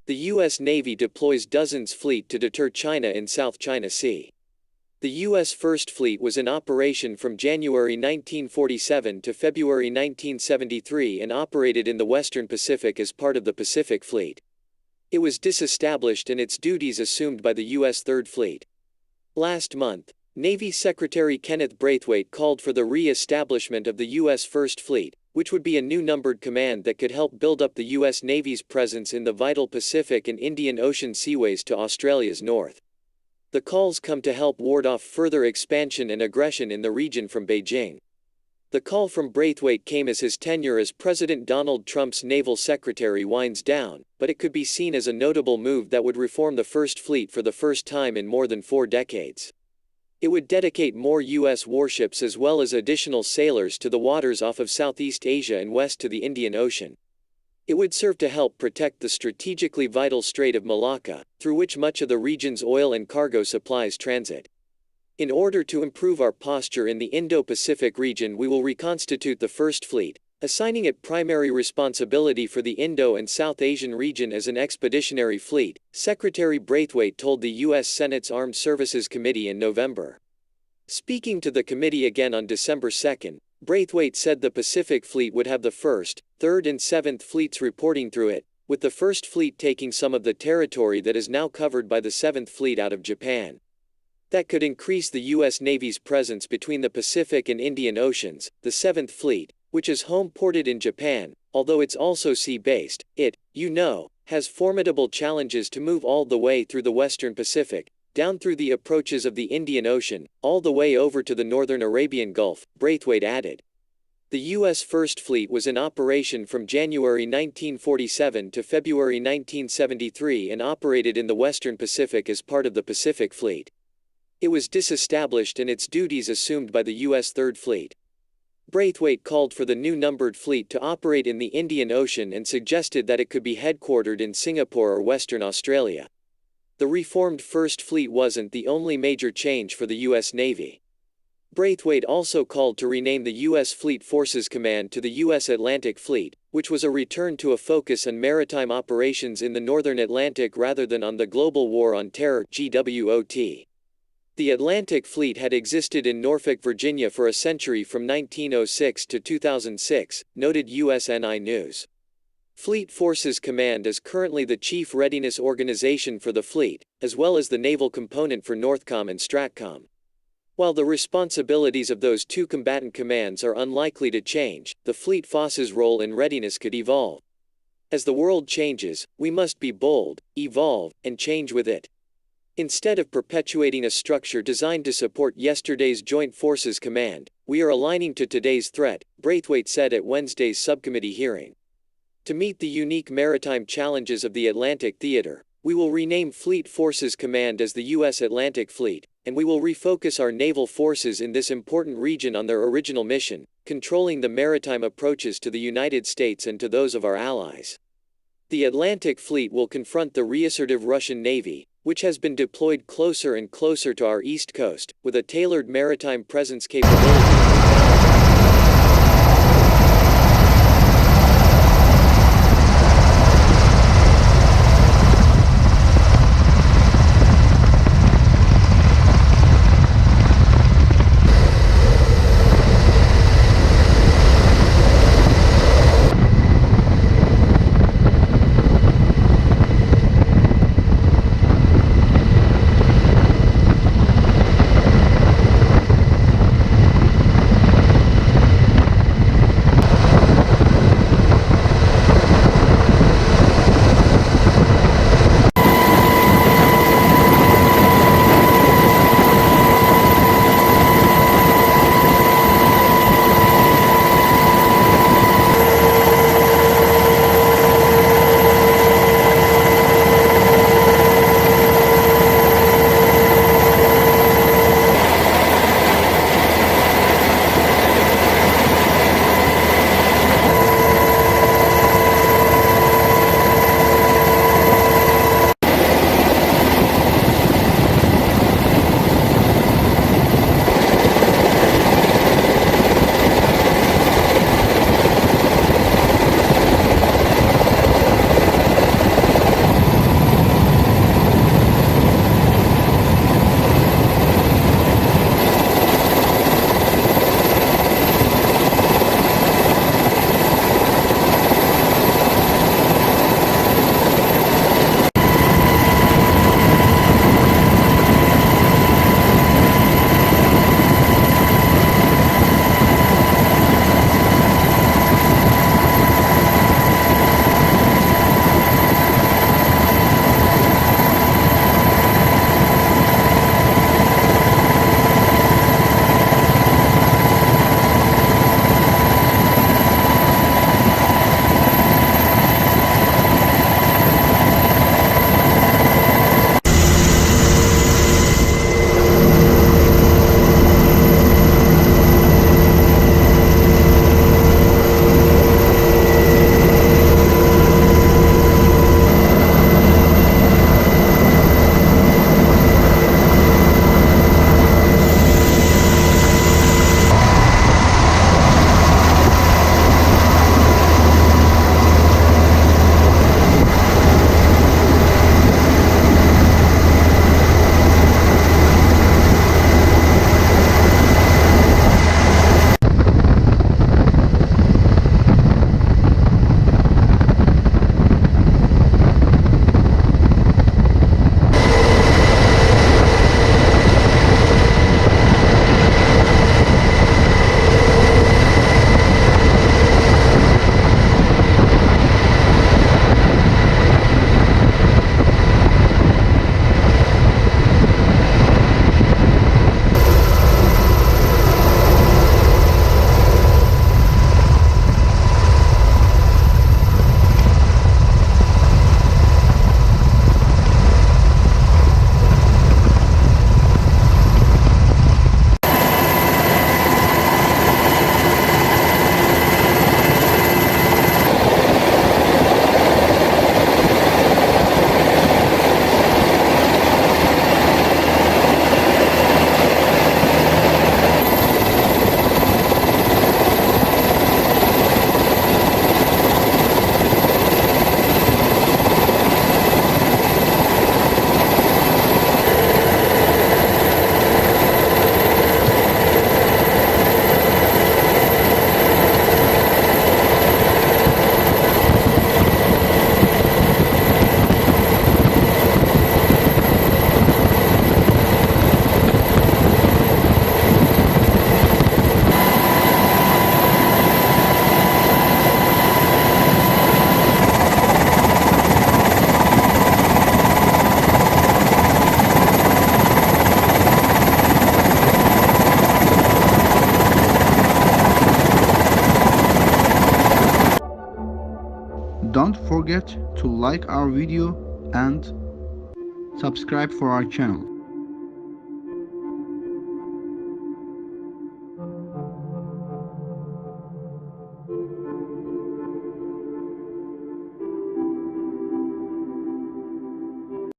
The U.S. Navy deploys dozens fleet to deter China in South China Sea. The U.S. First Fleet was in operation from January 1947 to February 1973 and operated in the Western Pacific as part of the Pacific Fleet. It was disestablished and its duties assumed by the U.S. Third Fleet. Last month, Navy Secretary Kenneth Braithwaite called for the re-establishment of the U.S. First Fleet, which would be a new numbered command that could help build up the U.S. Navy's presence in the vital Pacific and Indian Ocean seaways to Australia's north. The calls come to help ward off further expansion and aggression in the region from Beijing. The call from Braithwaite came as his tenure as President Donald Trump's naval secretary winds down, but it could be seen as a notable move that would reform the First Fleet for the first time in more than 4 decades. It would dedicate more U.S. warships as well as additional sailors to the waters off of Southeast Asia and west to the Indian Ocean. It would serve to help protect the strategically vital Strait of Malacca, through which much of the region's oil and cargo supplies transit. In order to improve our posture in the Indo-Pacific region, we will reconstitute the First Fleet, assigning it primary responsibility for the Indo and South Asian region as an expeditionary fleet, Secretary Braithwaite told the U.S. Senate's Armed Services Committee in November. Speaking to the committee again on December 2, Braithwaite said the Pacific Fleet would have the 1st, 3rd and 7th Fleets reporting through it, with the First Fleet taking some of the territory that is now covered by the 7th Fleet out of Japan. That could increase the U.S. Navy's presence between the Pacific and Indian Oceans. The 7th Fleet, which is home-ported in Japan, although it's also sea-based, has formidable challenges to move all the way through the Western Pacific, down through the approaches of the Indian Ocean, all the way over to the northern Arabian Gulf, Braithwaite added. The U.S. First Fleet was in operation from January 1947 to February 1973 and operated in the Western Pacific as part of the Pacific Fleet. It was disestablished and its duties assumed by the U.S. Third Fleet. Braithwaite called for the new numbered fleet to operate in the Indian Ocean and suggested that it could be headquartered in Singapore or Western Australia. The reformed First Fleet wasn't the only major change for the U.S. Navy. Braithwaite also called to rename the U.S. Fleet Forces Command to the U.S. Atlantic Fleet, which was a return to a focus on maritime operations in the Northern Atlantic rather than on the global war on terror (GWOT). The Atlantic Fleet had existed in Norfolk, Virginia for a century from 1906 to 2006, noted USNI News. Fleet Forces Command is currently the chief readiness organization for the fleet, as well as the naval component for Northcom and Stratcom. While the responsibilities of those two combatant commands are unlikely to change, the Fleet Forces' role in readiness could evolve. As the world changes, we must be bold, evolve, and change with it. Instead of perpetuating a structure designed to support yesterday's Joint Forces Command, we are aligning to today's threat, Braithwaite said at Wednesday's subcommittee hearing. To meet the unique maritime challenges of the Atlantic theater, we will rename Fleet Forces Command as the U.S. Atlantic Fleet, and we will refocus our naval forces in this important region on their original mission, controlling the maritime approaches to the United States and to those of our allies. The Atlantic Fleet will confront the reassertive Russian Navy, which has been deployed closer and closer to our east coast, with a tailored maritime presence capability. forget to like our video and subscribe for our channel.